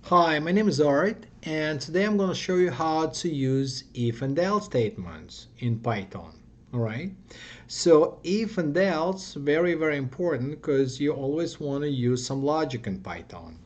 Hi, my name is Art, and today I'm going to show you how to use if and else statements in Python. Alright, so if and else, very important because you always want to use some logic in Python.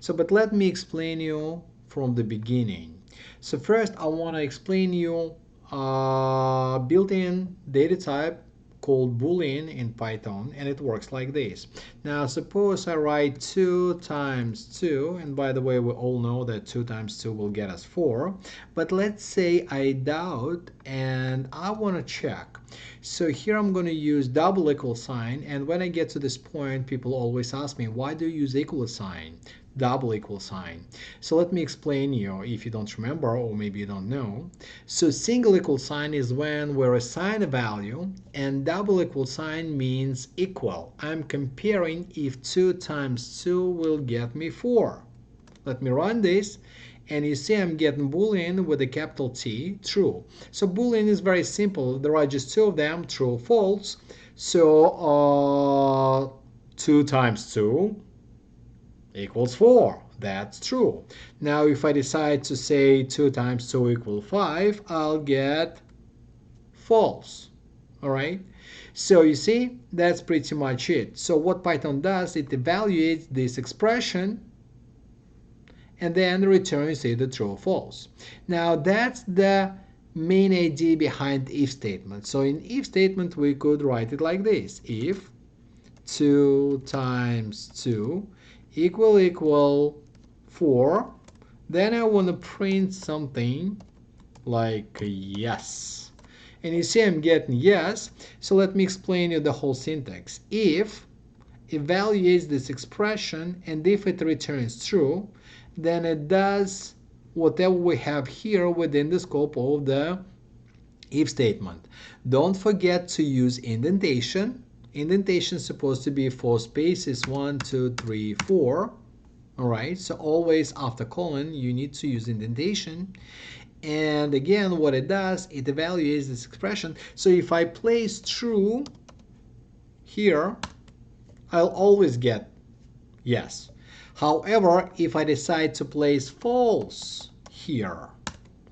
But let me explain you from the beginning. So first I want to explain you built-in data type called Boolean in Python, and it works like this. Now suppose I write 2 times 2, and by the way we all know that 2 times 2 will get us 4, but let's say I doubt and I want to check. So here I'm going to use double equal sign, and when I get to this point people always ask me, why do you use equal sign? Double equal sign. So let me explain you if you don't remember or maybe you don't know. So single equal sign is when we assign a value, and double equal sign means equal. I'm comparing if 2 times 2 will get me 4. Let me run this, and you see I'm getting Boolean with a capital T, true. So Boolean is very simple. There are just two of them, true or false. So 2 times 2 equals 4. That's true. Now if I decide to say 2 times 2 equals 5, I'll get false. Alright? So you see, that's pretty much it. So what Python does, it evaluates this expression and then returns either true or false. Now that's the main idea behind if statement. So in if statement we could write it like this. If 2 times 2 equal 4, then I want to print something like yes. And you see I'm getting yes. So let me explain you the whole syntax. If evaluates this expression, and if it returns true, then it does whatever we have here within the scope of the if statement. Don't forget to use indentation. Indentation is supposed to be 4 spaces, 1, 2, 3, 4. Alright, so always after colon you need to use indentation. And again, what it does, it evaluates this expression. So if I place true here, I'll always get yes. However, if I decide to place false here,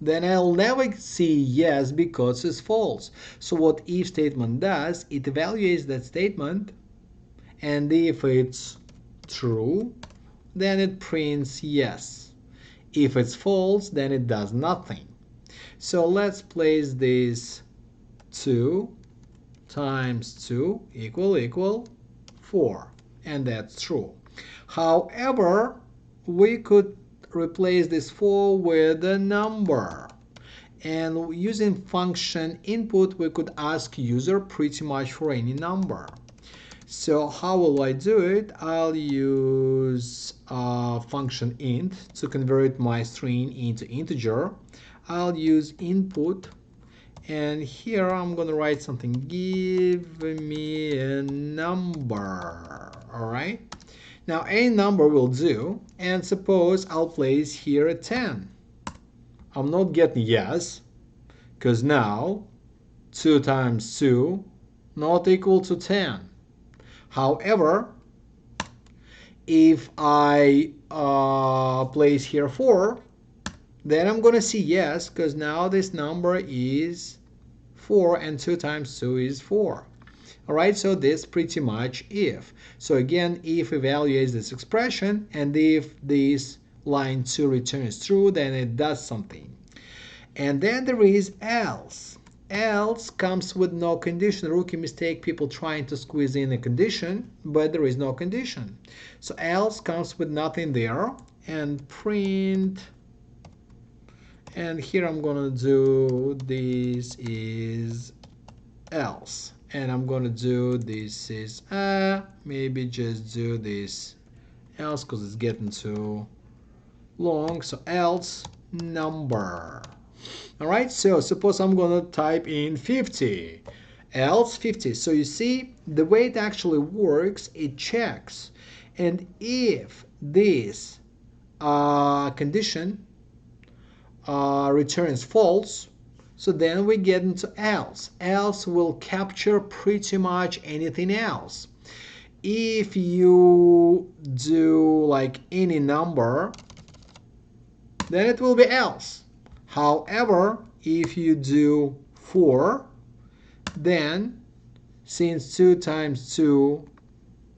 then I'll never see yes because it's false. So what if statement does, it evaluates that statement, and if it's true, then it prints yes. If it's false, then it does nothing. So let's place this 2 times 2 equal 4, and that's true. However, we could replace this 4 with a number, and using function input we could ask user pretty much for any number. So how will I do it? I'll use function int to convert my string into integer. I'll use input, and here I'm gonna write something, give me a number. Alright, now a number will do, and suppose I'll place here a 10. I'm not getting yes, because now 2 times 2 not equal to 10. However, if I place here 4, then I'm going to see yes, because now this number is 4, and 2 times 2 is 4. Alright, so this pretty much if. So again, if evaluates this expression, and if this line 2 returns true, then it does something. And then there is else. Else comes with no condition. Rookie mistake, people trying to squeeze in a condition, but there is no condition. So else comes with nothing there, and print, and here I'm gonna do this is else, and I'm gonna do this is maybe just do this else because it's getting too long. So else number. Alright, so suppose I'm gonna type in 50, else 50. So you see the way it actually works, it checks, and if this condition returns false, so then we get into else. Else will capture pretty much anything else. If you do like any number, then it will be else. However, if you do for, then since 2 times 2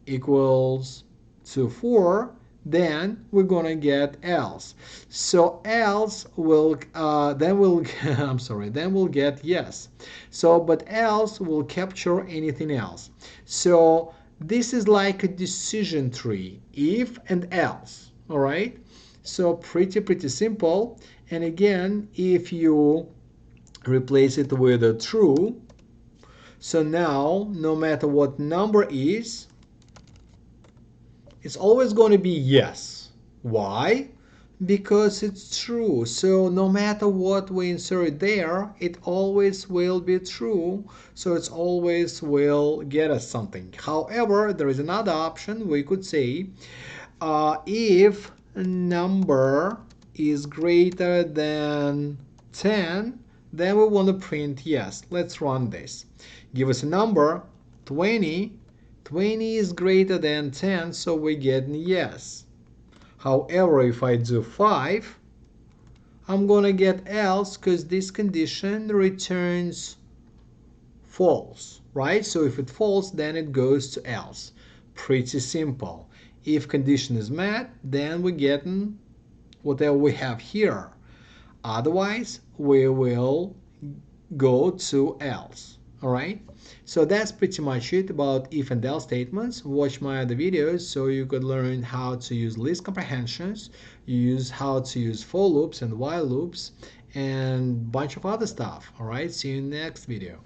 equals to 4, then we're gonna get else. So else will then we'll I'm sorry, then we'll get yes. So but else will capture anything else. So this is like a decision tree, if and else. All right, so pretty simple. And again, if you replace it with a true, so now no matter what number is, it's always going to be yes. Why? Because it's true. So no matter what we insert there, it always will be true. So it's always will get us something. However, there is another option. We could say if a number is greater than 10, then we want to print yes. Let's run this. Give us a number, 20. 20 is greater than 10, so we get yes. However, if I do 5, I'm going to get else because this condition returns false, right? So if it false, then it goes to else. Pretty simple. If condition is met, then we're getting whatever we have here. Otherwise, we will go to else. All right, so that's pretty much it about if and else statements. Watch my other videos so you could learn how to use list comprehensions, use how to use for loops and while loops, and bunch of other stuff. All right, see you in the next video.